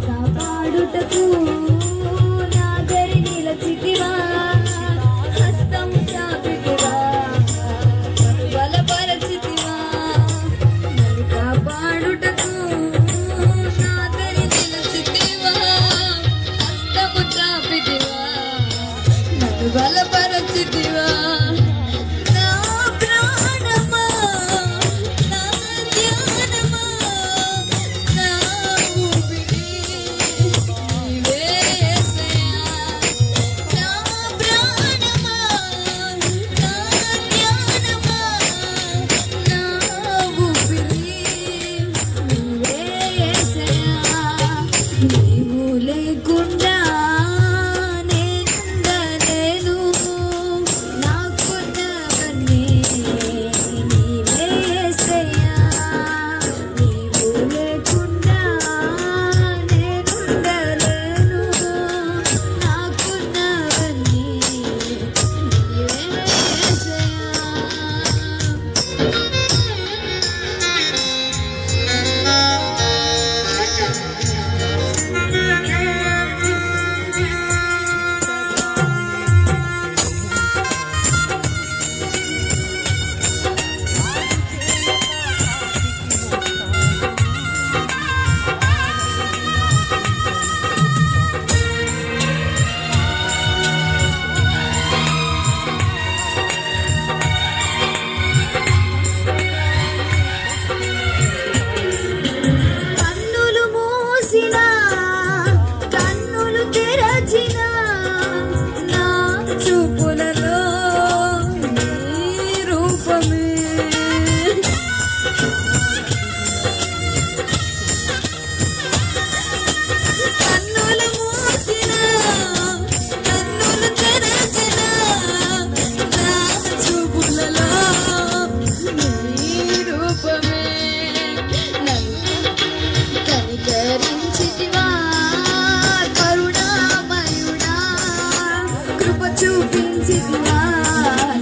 కాపాడుటకు నాదరి నిలచితివా, హస్తము చాపితివా, బలపరచితివా. నన్ను కాపాడుటకు నాదరి నిలచితివా, హస్తము చాపితివా, నన్ను బలపరచితివా.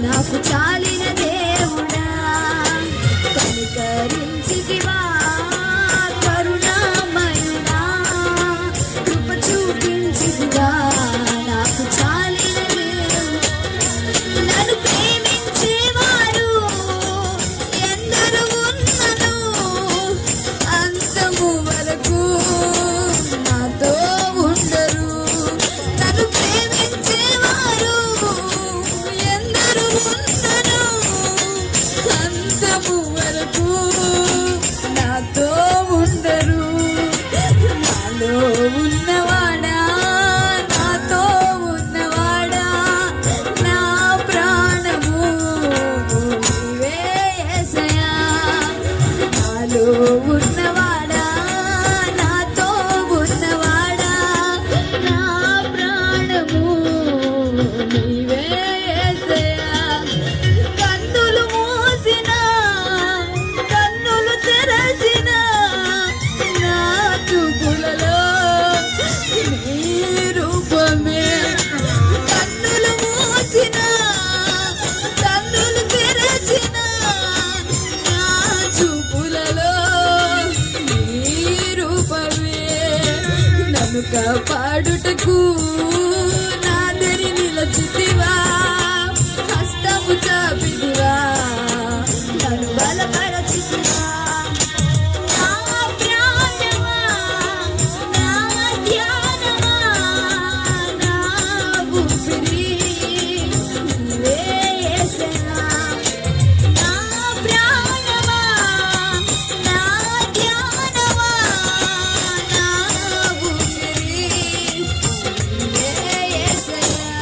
నాకు చాలిన దేవుడా, కనికరించితివా, కరుణామయుడా, కృప చూపించితివా, నాకు చాలిన దేవుడా. నన్ను ప్రేమించేవారు ఎందరు ఉన్నను, అంతము వరకు నాతో ఉండరు. నన్ను ప్రేమించేవారు ఉన్నను, అంతము వరకు నాతో ఉండరు. నాలో ఉన్నవాడా, నాతో ఉన్నవాడా, నా ప్రాణము నీవే యేసయ్యా. నాలో ఉన్నవాడా, నాతో ఉన్నవాడా, నా ప్రాణము నీవే. కన్నులు మూసిన, కన్నులు తెరచిన, నా చూపులలో నీ రూపమే. కన్నులు మూసిన, కన్నులు తెరచిన, నా చూపులలో నీ రూపమే. నన్ను కాపాడుటకు నాదరి నిలచితివా, హస్తము చాపితివా, నన్ను బలపరచితివా. నా ప్రాణమా, నా ధ్యానమా, నా ఊపిరి నీవే యేసయ్యా. నా ప్రాణమా, నా ధ్యానమా, నా ఊపిరి నీవే యేసయ్యా.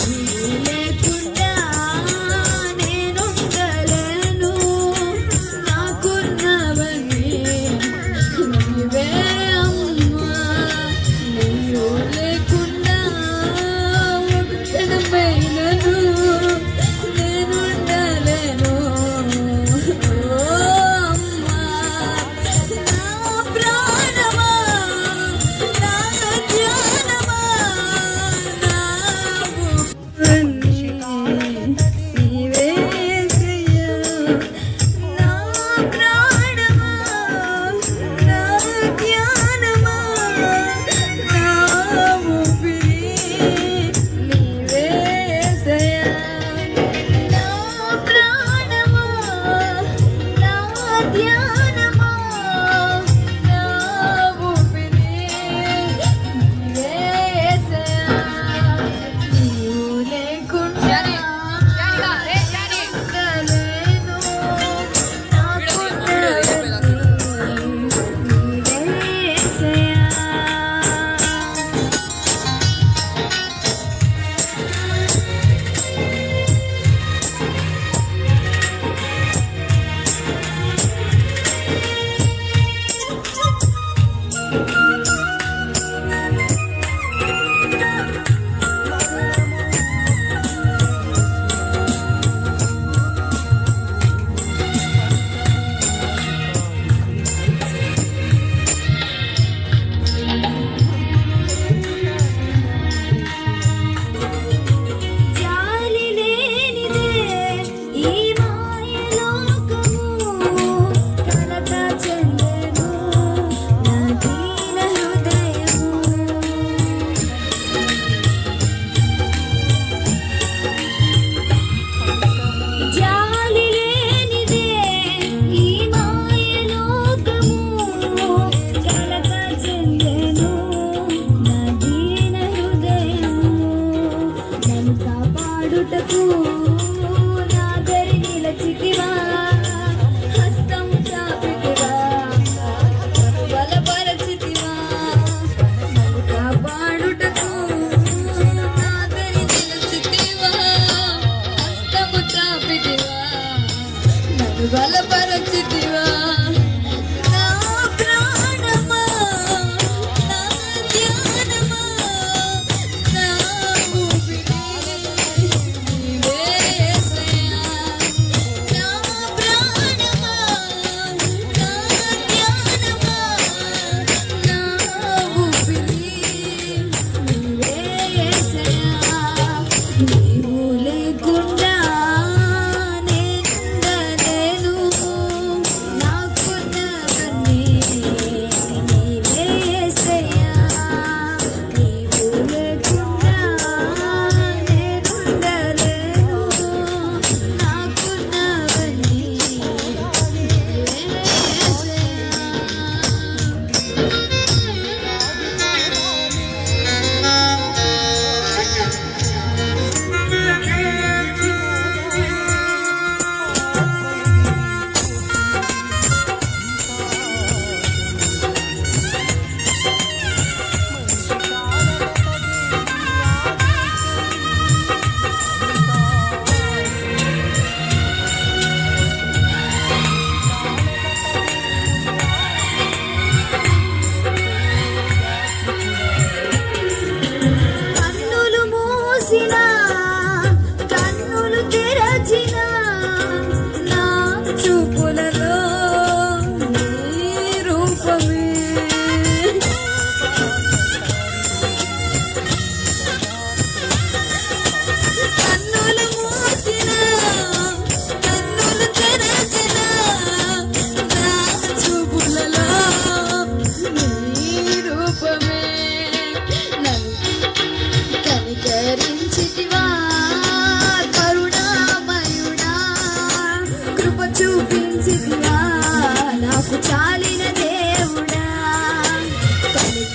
నీవు లేకుండా నేనుండలేను,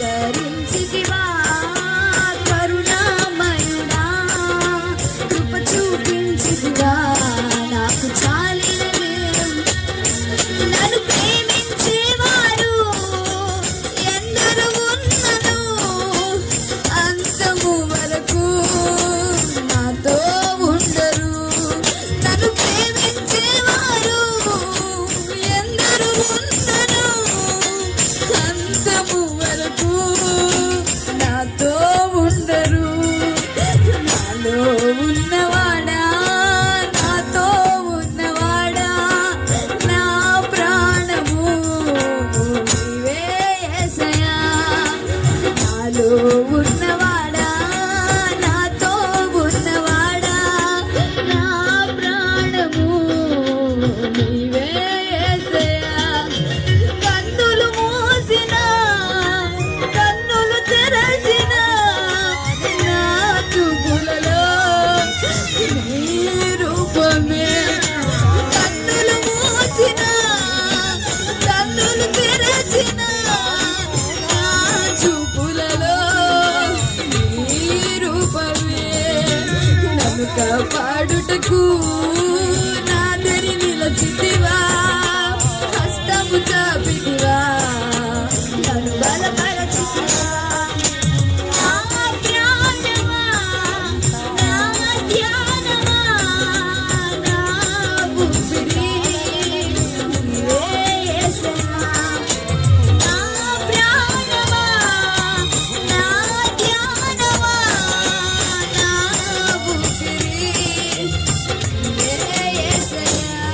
కనికరించితివా కరుణామయుడా, కృప చూపించితివా నాకు చాలినదే. నన్ను ప్రేమించేవారు ఎందరు ఉన్నను, అంతము వరకు నాతో ఉండరు. నన్ను ప్రేమించేవారు ఎందరు ఉన్నను, అంతము వరకు నాతో ఉండరు. నాలో ఉన్నవాడా, నాతో ఉన్నవాడా, నా ప్రాణము నీవే యేసయ్యా. నాలో ఉన్నవాడా, నాతో ఉన్నవాడా, నా ప్రాణము నీవే యేసయ్యా. కన్నులు మూసిన, కన్నులు తెరచిన నా చూపులలో నీ రూపమే. కన్నులు మూసిన, కన్నులు తెరచిన నా చూపులలో నీ రూపమే. నన్ను కాపాడుటకు నా దరి నిలచితివా, హస్తము చాపితివా, నన్ను బలపరచితివా. నా ప్రాణమా, నా ధ్యానమా, నా ఊపిరి నీవే యేసయ్యా. నా ప్రాణమా, నా ధ్యానమా, నా ఊపిరి నీవే యేసయ్యా.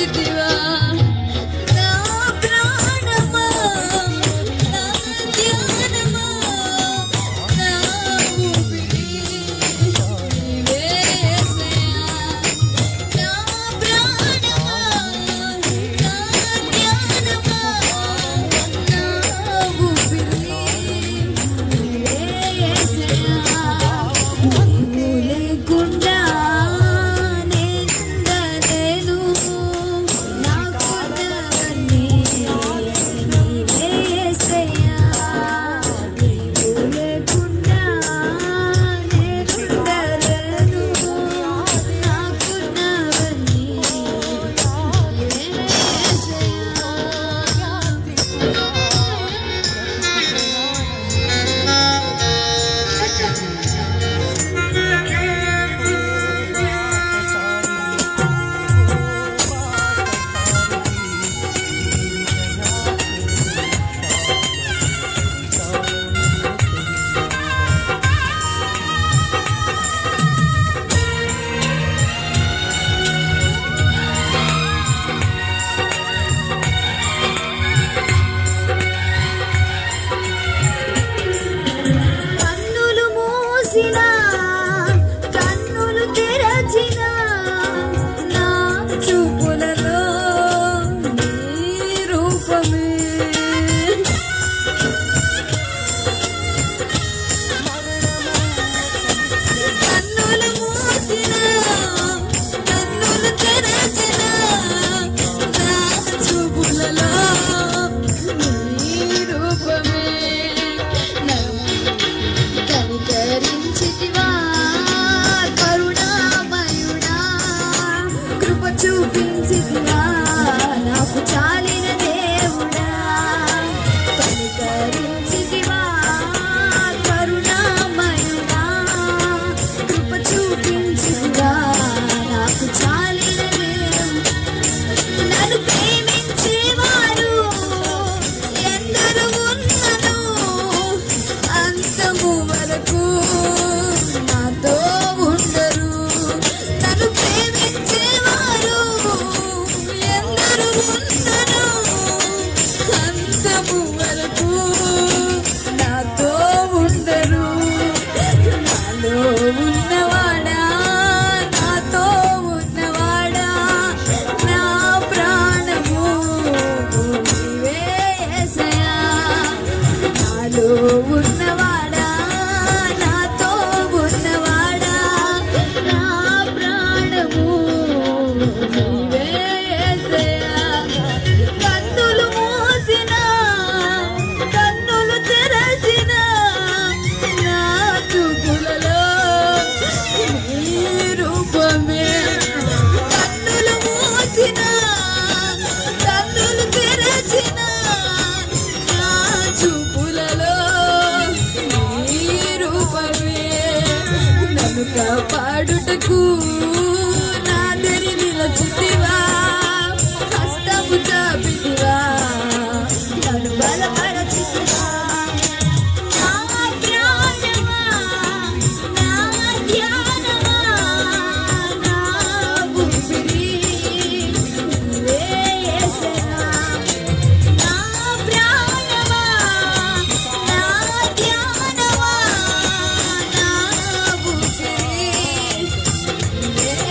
నిలచితివా నా ప్రాణమా నా ధ్యానమా నా ఊపిరి నీవే యేసయ్యా నా ప్రాణమా నా ధ్యానమా నా ఊపిరి నీవే యేసయ్యా నీవు లేకుండా నేనుండలేను నాకున్నవన్నీ నీవే యేసయ్యా నీవు లేకుండా నేనుండలేను నాకున్నవన్నీ నీవే కన్నులు మూసినా కన్నులు తెరచినా నా చూపులలో నీ రూపమే కన్నులు మూసినా కన్నులు తెరచినా నా చూపులలో నీ రూపమే కనికరించితివా కరుణామయుడా కృప చూపించితివా నాకు చాలిన దేవుడా కనికరించితివా కరుణామయుడా కృప చూపించితివా నాకు చాలిన దేవుడా నన్ను ప్రేమించేవారు ఎందరు ఉన్నను అంతము వరకు నాతో ఉండరు నన్ను ప్రేమించేవారు ఎందరు ఉన్నను అంతము వరకు నాతో ఉండరు నాలో ఉన్నవాడా నాతో ఉన్నవాడా నా ప్రాణము నీవే యేసయ్యా నాలో ఉన్నవాడా నాతో ఉన్నవాడా నా ప్రాణము నీవే యేసయ్యా కన్నులు మూసినా కన్నులు తెరచినా నా చూపులలో నీ రూపమే కన్నులు మూసినా కన్నులు తెరచినా నా చూపులలో నీ రూపమే నన్ను కాపాడుటకు నా దరి నిలచితివా హస్తము చాపితివా నన్ను బలపరచితివా నా ప్రాణమా నా ధ్యానమా నా ఊపిరి నీవే యేసయ్యా నా ప్రాణమా నా ధ్యానమా నా ఊపిరి నీవే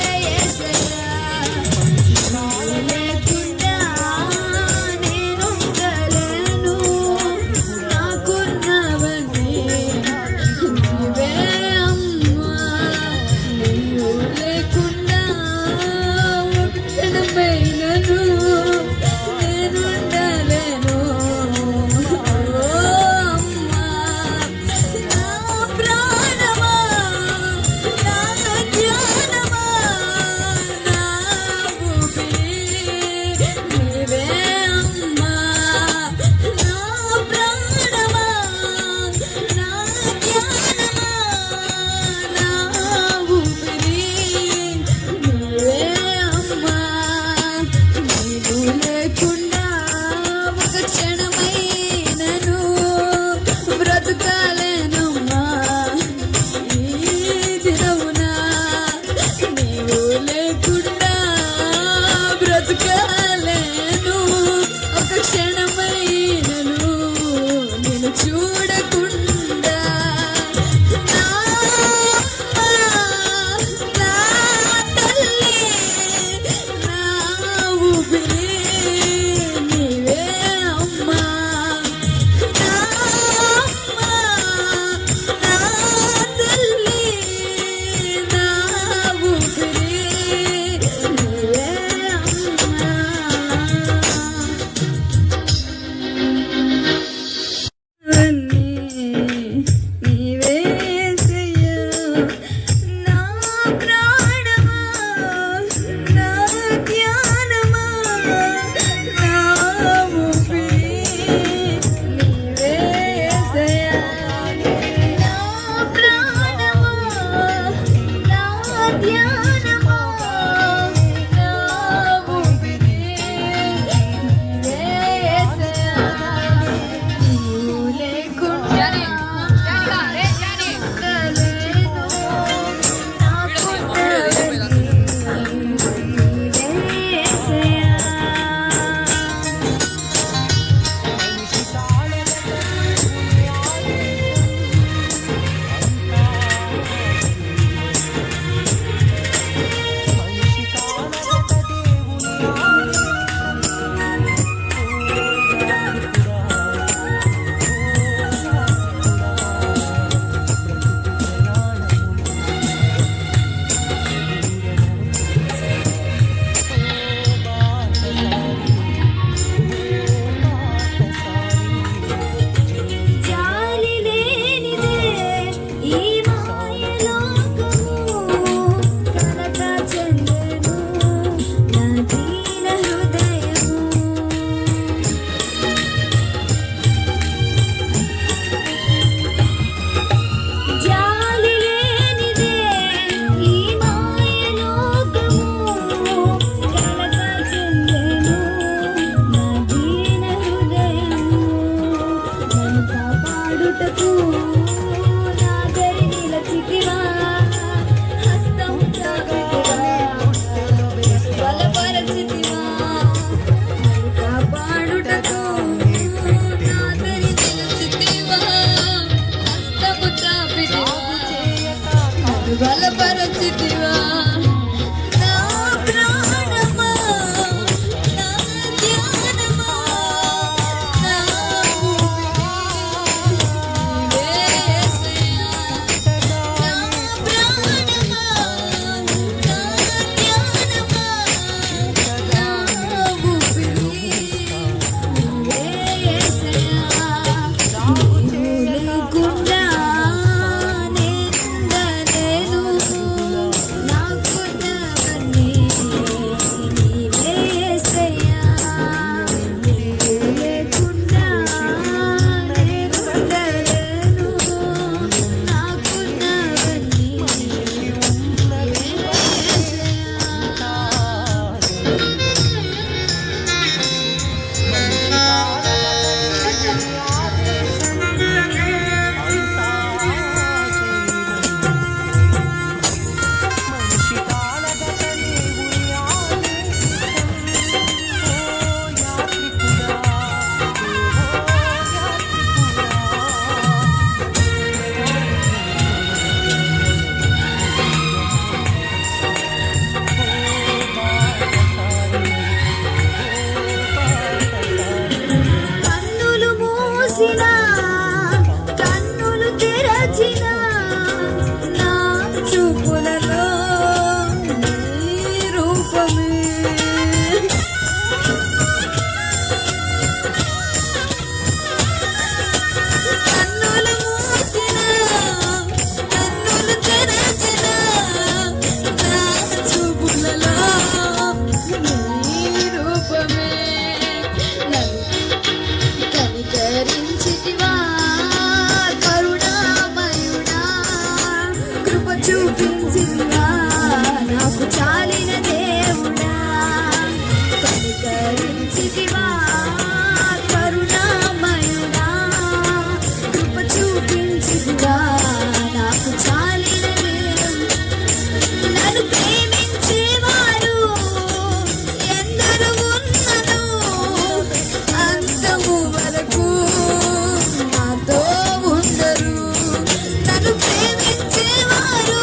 బలపరచితివా నా ప్రాణమా నా ధ్యానమా నా ఊపిరి నీవే యేసయ్యా నా ప్రాణమా నా ధ్యానమా నా ఊపిరి నీవే యేసయ్యా నీవు లేకుండా నేనుండలేను నాకున్నవన్నీ నీవే యేసయ్యా నీవు లేకుండా నేనుండలేను నాకున్నవన్నీ నీవే కన్నులు మూసినా కన్నులు తెరచినా నా చూపులలో నీ రూపమే కన్నులు మూసినా కన్నులు తెరచినా నా చూపులలో నీ రూపమే కనికరించితివా కరుణామయుడా కృప చూపించితివా నాకు చాలిన దేవుడా కనికరించితివా కరుణామయుడా కృప చూపించితివా నాకు చాలిన దేవుడా నన్ను ప్రేమించేవారు ఎందరు ఉన్నను అంతము వరకు నాతో ఉండరు నన్ను ప్రేమించేవారు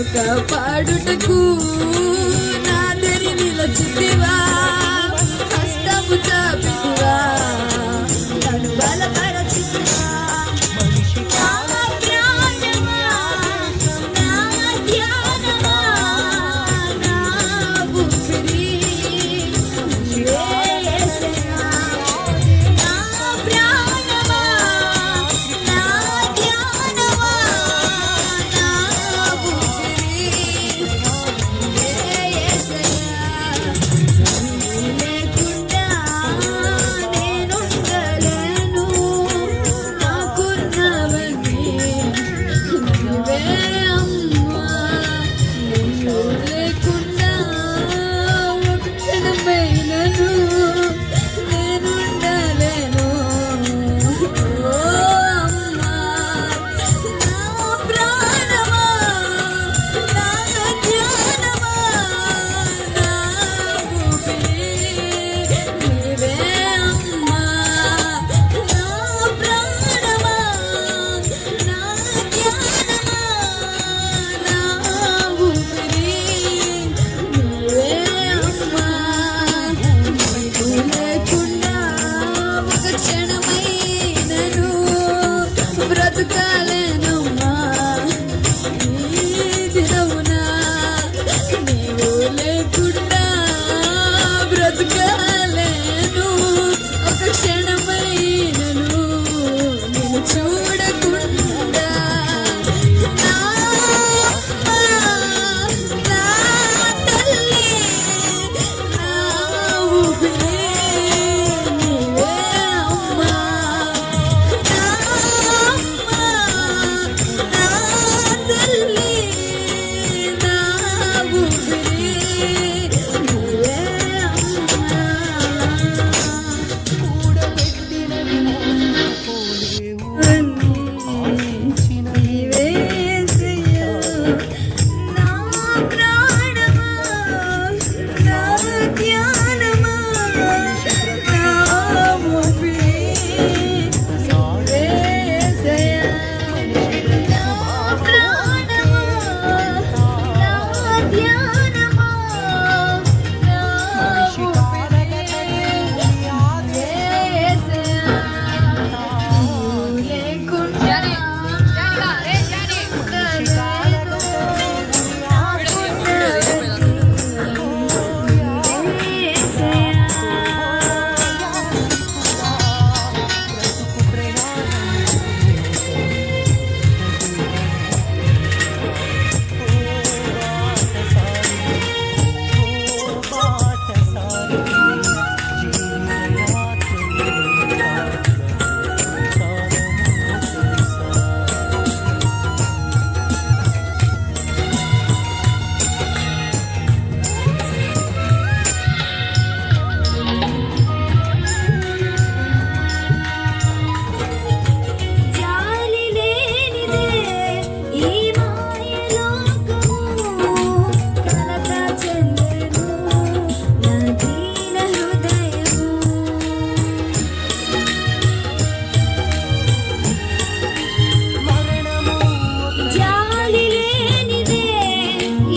నన్ను కాపాడుటకు నా దరి నిలచితివా, హస్తము చాపితివా, నన్ను బలపరచితివా. నా ప్రాణమా, నా ధ్యానమా, నా ఊపిరి నీవే యేసయ్యా. నా ప్రాణమా, నా ధ్యానమా, నా ఊపిరి నీవే యేసయ్యా. నీవు లేకుండా నేనుండలేను, నాకున్నవన్నీ నీవే అమ్మా. నీవు లేకుండా ఒక్కడమైనను నేనుండలేను. ఓ అమ్మా, నా ప్రాణమా, నా ధ్యానమా, నా ఊపిరి నీవే అమ్మా. నా ప్రాణమా, నా ధ్యానమా, నా ఊపిరి నీవే అమ్మా. నీవు లేకుండా ఒక క్షణమైనను బ్రతుకాలేనమ్మా. ఈ దినమున నీవు లేకుండా బ్రతుకాలేను, ఒక క్షణమైనను నిన్ను చూడకుండా. నా అమ్మా, నా తల్లి, నా ఊపిరి నీవే అమ్మా. నా అమ్మా, నా తల్లి, నా ఊపిరి నీవే అమ్మా. నీవే యేసయ్యా. నా ప్రాణమా, నా ధ్యానమా, నా ఊపిరి నీవే యేసయ్యా. నా ప్రాణమా, నా ధ్యానమా, నా ఊపిరి నీవే యేసయ్యా. నీవు లేకుండా జాలి లేనిదే ఈ మాయలోకము, కలత చెందెను నా దీన హృదయము. జాలి లేనిదే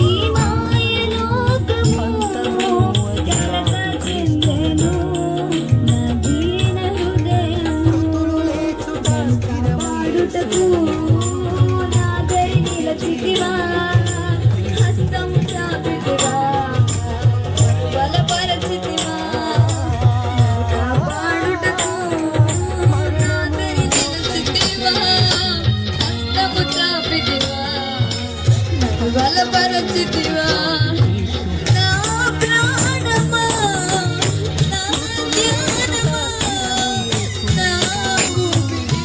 ఈ మాయలోకము, కలత చెందెను నా దీన హృదయము. కాపాడుటకు నా దరి నిలచితివా, హస్తం చాపితివా, బలపరచితివా. కాపాడుటకు నా దరి నిలచితివా, హస్తము చాపితివా, బలపరచితివా. నా ప్రాణమా, నా ధ్యానమా, నా ఊపిరి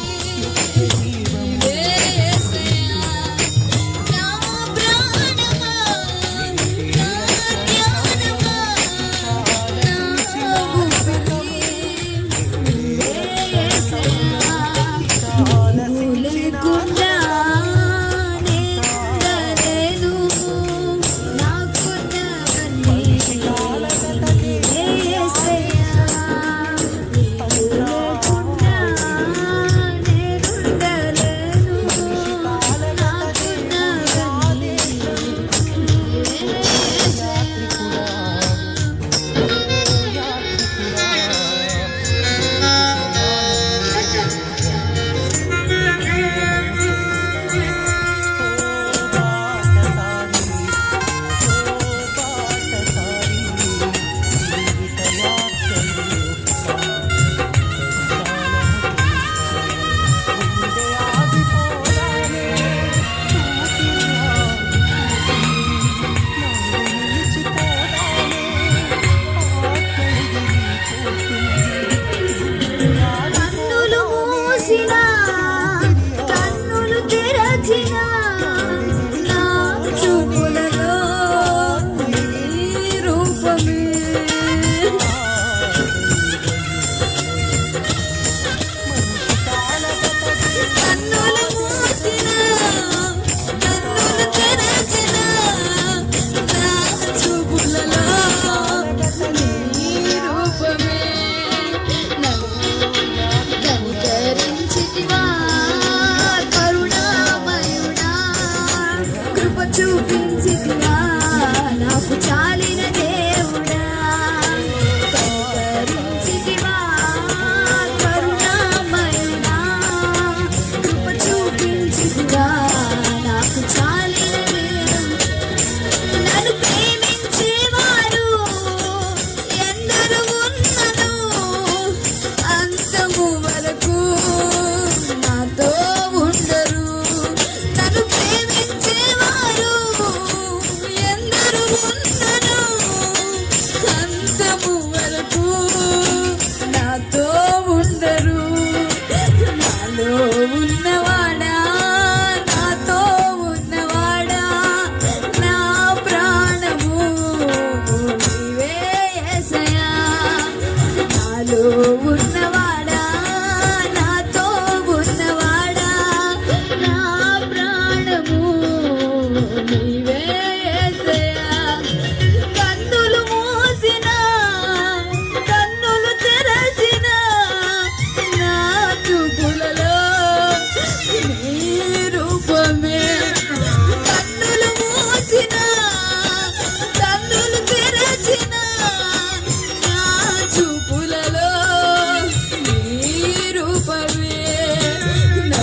నీవే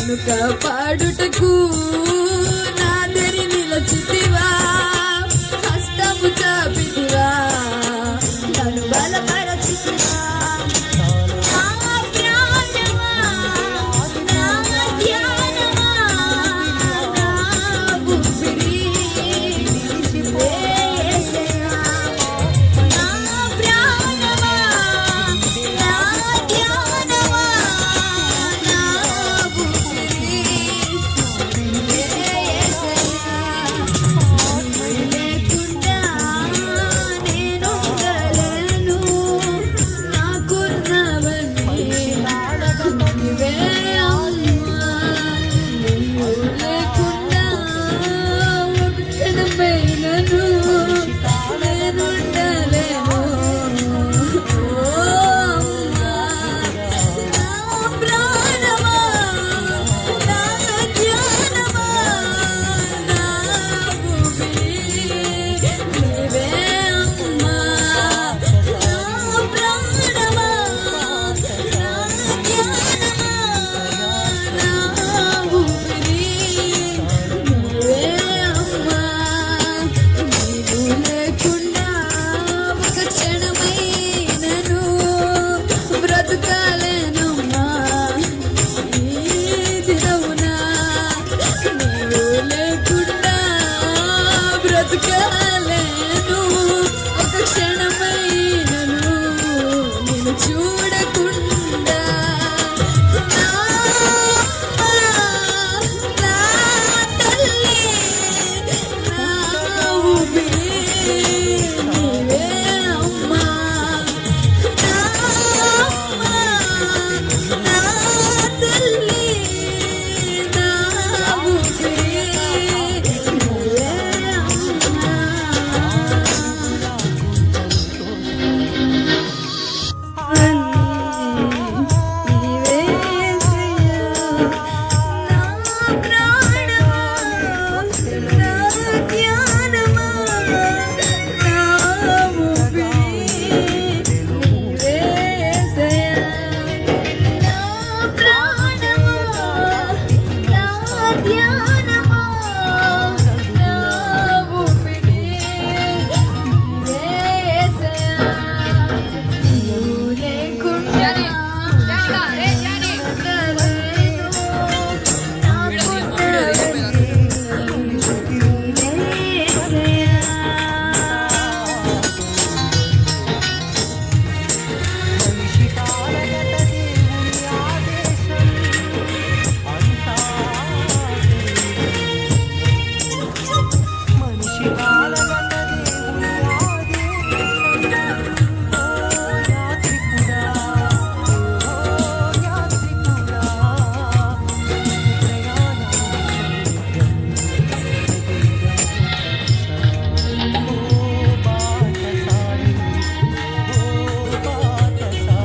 నన్ను కాపాడుటకు నాదరి నిలచితివా, హస్తము చాపితివా, నన్ను బలపరచితివా. నా ప్రాణమా, నా ధ్యానమా, నా ఊపిరి నీవే యేసయ్యా. నా ప్రాణమా, నా ధ్యానమా, నా ఊపిరి నీవే యేసయ్యా. నీవు లేకుండా నేనుండలేను, నాకున్నవన్నీ నీవే అమ్మా. నీవు లేకుండా ఒక క్షణమైనను నేనుండలేను. ఓ అమ్మా, నా ప్రాణమా, నా ధ్యానమా, నా ఊపిరి నీవే అమ్మా. నా ప్రాణమా, నా ధ్యానమా, నా ఊపిరి నీవే అమ్మా. నీవు లేకుండా ఒక క్షణమైనను బ్రతుకాలేనమ్మా. ఈ దినమున నీవు లేకుండా బ్రతుకాలేను, ఒక క్షణమైనను నిన్ను చూడకుండా. నా నా తల్లి, నా ఊపిరి నీవే అమ్మా. నా అమ్మా, నా తల్లి, నా ఊపిరి నీవే అమ్మా. నీవే యేసయ్యా. నా ప్రాణమా, నా ధ్యానమా, నా ఊపిరి నీవే యేసయ్యా. నా ప్రాణమా, నా ధ్యానమా, నా ఊపిరి నీవే యేసయ్యా. నీవు లేకుండా ఉండలేను, నాకున్నవన్నీ నీవే యేసయ్యా.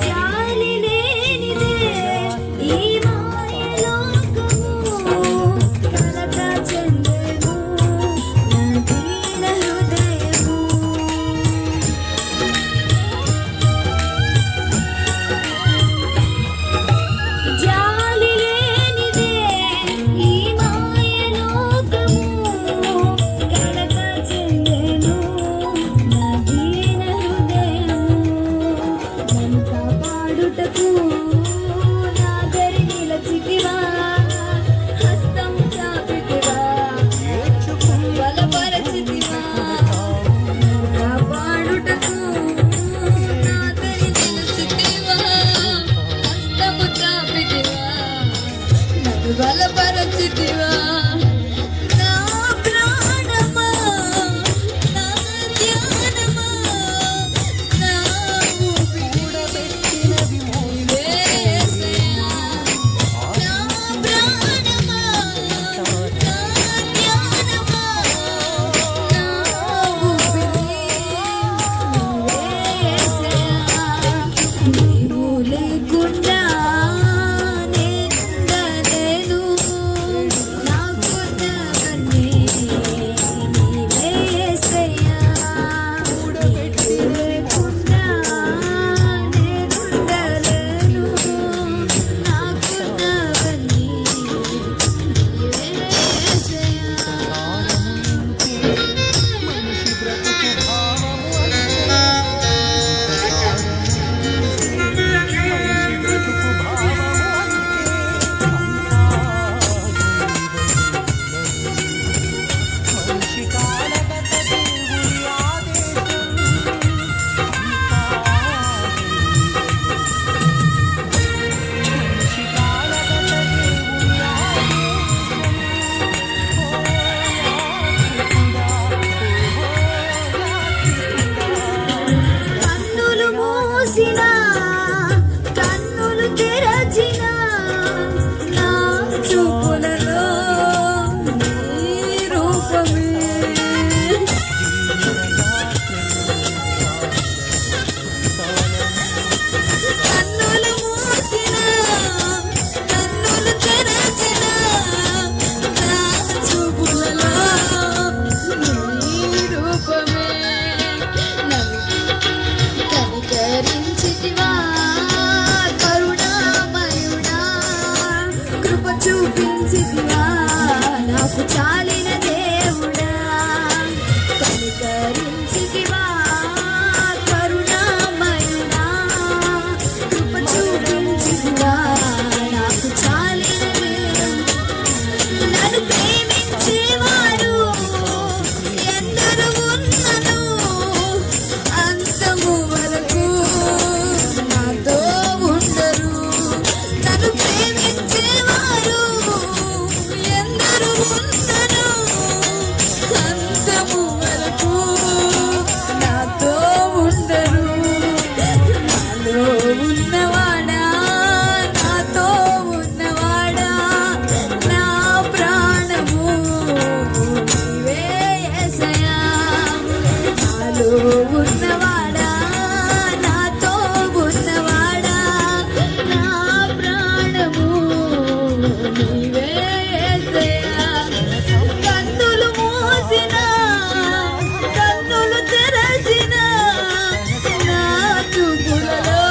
జాలి లేనిదే ఈ మాయలోకము, కలత చెందెను నా దీన హృదయము. జాలి లేనిదే ఈ మాయలోకము, కలత చెందెను నా దీన హృదయము. నన్ను కాపాడుటకు నాదరి నిలచితివా, హస్తము చాపితివా, బలపరచితివా. నన్ను కాపాడుటకు నాదరి నిలచితివా, హస్తము చాపితివా, నన్ను బలపరచితివా. నా ప్రాణమా, నా ధ్యానమా, నా ఊపిరి నీవే యేసయ్యా. నా ప్రాణమా, నా ధ్యానమా, నా ఊపిరి నీవే యేసయ్యా. నీవు లేకుండా నేనుండలేను, నాకు చూపించితివా నాకు చాలిన దేవుడా కనికరించితివా కరుణామయుడా కృప చూపించితివా నాకు చాలిన దేవుడా నన్ను ప్రేమించేవారు ఎందరు ఉన్నను అంతము వరకు నాతో ఉండరు నన్ను ప్రేమించేవారు ఎందరు ఉన్నను అంతము వరకు నాతో ఉండరు నాలో ఉన్నవాడా నాతో ఉన్నవాడా నా ప్రాణము నీవే యేసయ్యా నాలో ఉన్నవాడా నాతో ఉన్నవాడా నా ప్రాణము నీవే యేసయ్యా కన్నులు మూసిన కన్నులు తెరచిన నా చూపులలో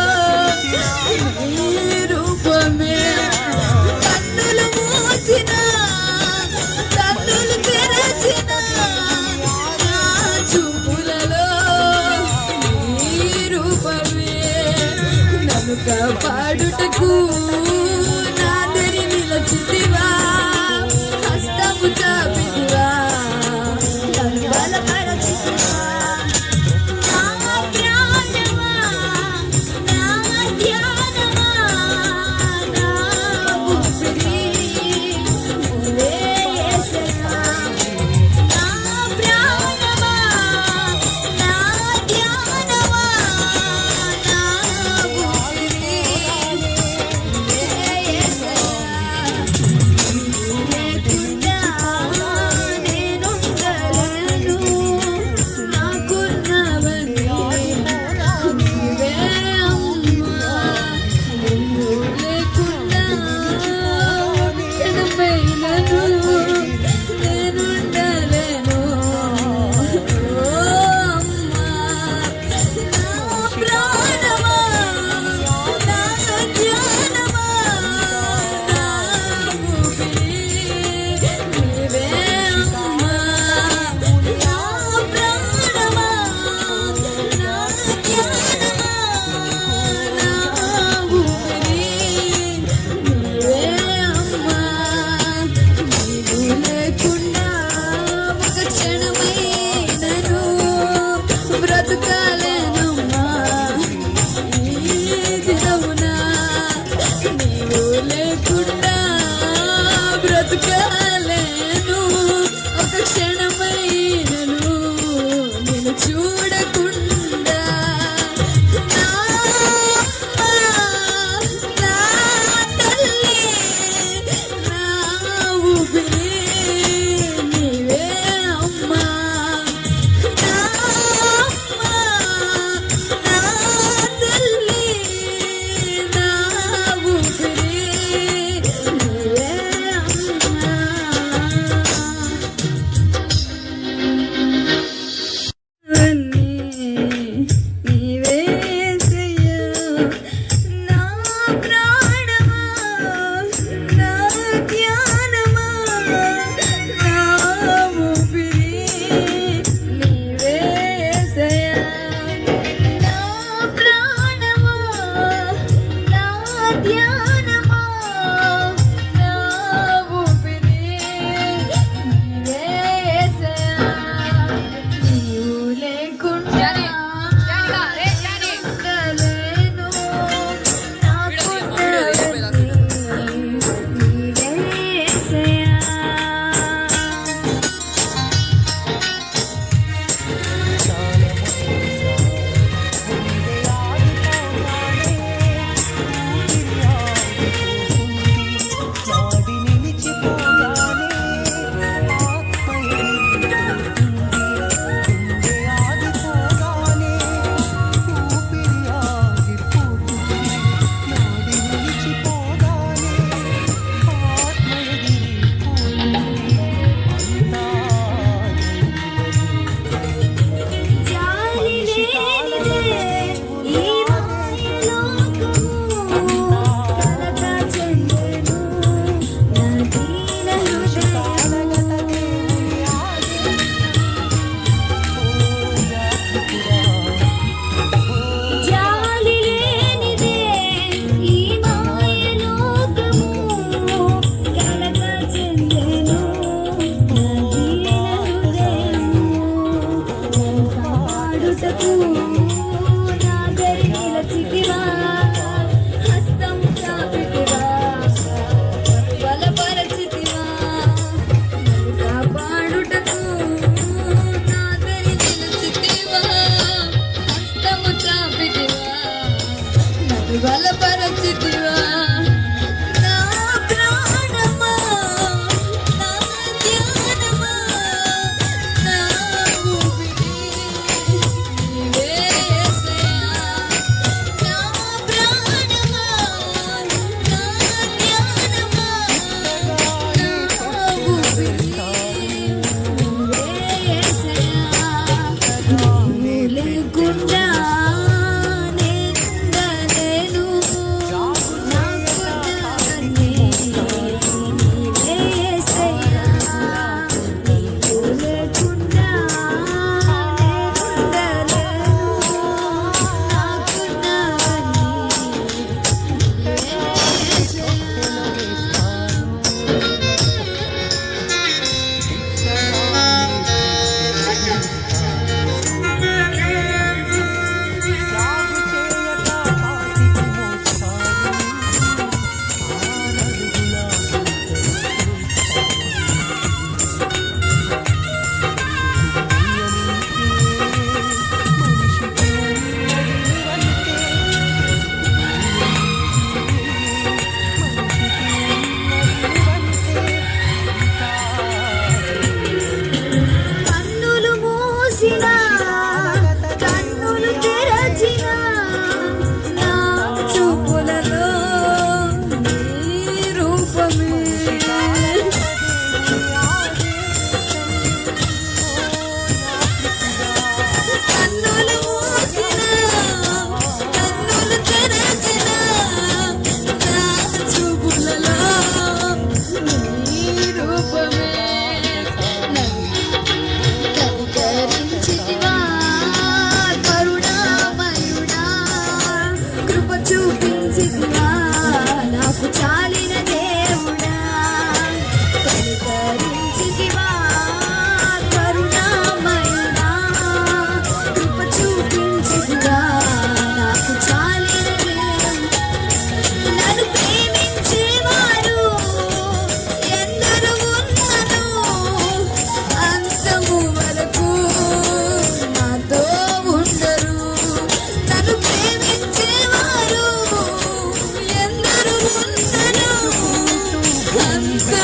నీ రూపమే కన్నులు మూసిన కన్నులు తెరచిన నా చూపులలో నీ రూపమే నన్ను కాపాడుటకు నాదరి నిలచితివా హస్తము చాపితివా నన్ను బలపరచితివా నా ప్రాణమా నా ధ్యానమా నా ఊపిరి నీవే యేసయ్యా నా ప్రాణమా నా ధ్యానమా నా ఊపిరి నీవే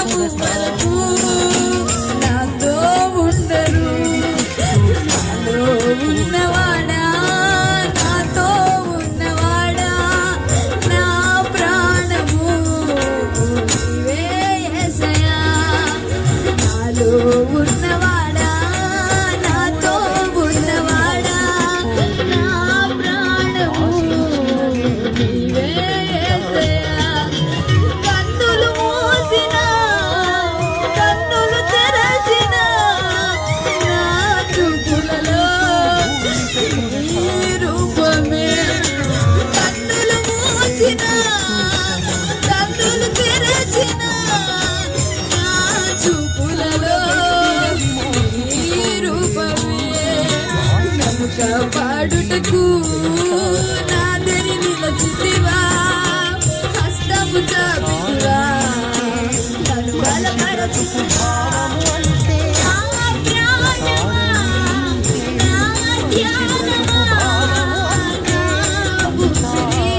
దినము వరకు నాతో ఉండరు. నాలో ఉన్నవాడా, నాతో ఉన్నవాడా, నా ప్రాణము నీవే యేసయ్యా. నాలో ఉన్నవాడా, నాతో ఉన్నవాడా, నా ప్రాణము నీవే యేసయ్యా. కన్నులు మూసినా, కన్నులు తెరచినా, నా చూపులలో నీ రూపమే. కన్నులు మూసినా, కన్నులు తెరచినా, నా చూపులలో నీ రూపమే. నన్ను కాపాడుటకు నా దరి నిలచితివా, హస్తము చాపితివా, నన్ను బలపరచుకువా. నా ప్రాణమా, నా ధ్యానమా, నా ఊపిరి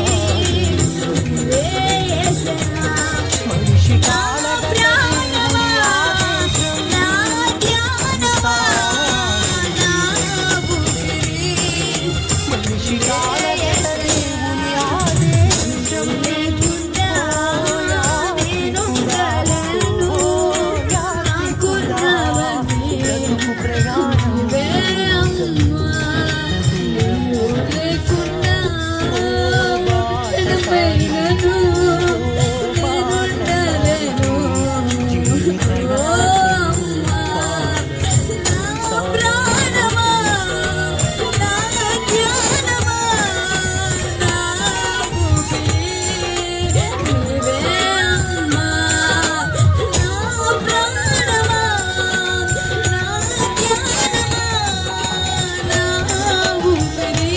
నీవే యేసయ్యా. నా ప్రాణమా, నా ధ్యానమా, నా ఊపిరి నీవే యేసయ్యా. నిజం లేకుండా నేనుండలేను, నాకున్నవన్నీ నీవే అమ్మా. నీవు లేకుండా క్షణమైనను నేనుండలేను. ఓ అమ్మా, నా ప్రాణమా, నా ధ్యానమా, నా ఊపిరి నీవే అమ్మా. నా ప్రాణమా, నా ధ్యానమా, నా ఊపిరి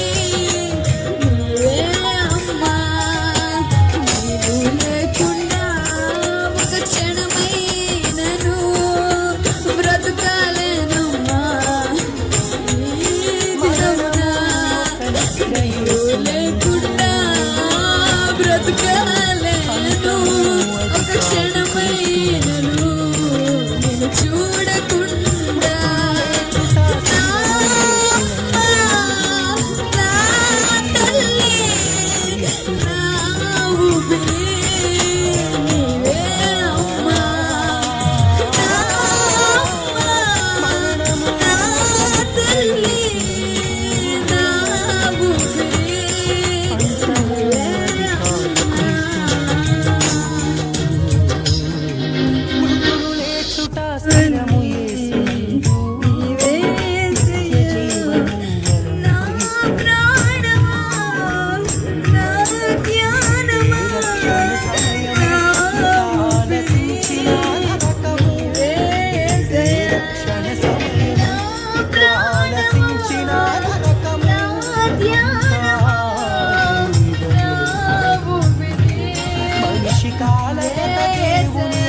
నీవే అమ్మా. నీవు లేకుండా ఒక క్షణమైనను బ్రతుకాలేనమ్మా. ఈ దినమున నీవు లేకుండా బ్రతుకాలేను. ఒక క్షణమైనను నిన్ను చూడకుండా. నా అమ్మా, నా తల్లి, నా ఊపిరి నీవే అమ్మా. నా అమ్మా, నా తల్లి, నా ఊపిరి నీవే అమ్మా. లేచుట స్థిరము యేసునందు, నీవే యేసయ్యా. నా ప్రాణమా, నా ధ్యానమా, నా ఆలసించిన నరకము, నీవే యేసయ్యా. క్షణ సమయం నా ప్రాణమా, ఆలసించిన నరకము, నా ధ్యానమా, నా ఊపిరి మనిషి కాలగత దేవుని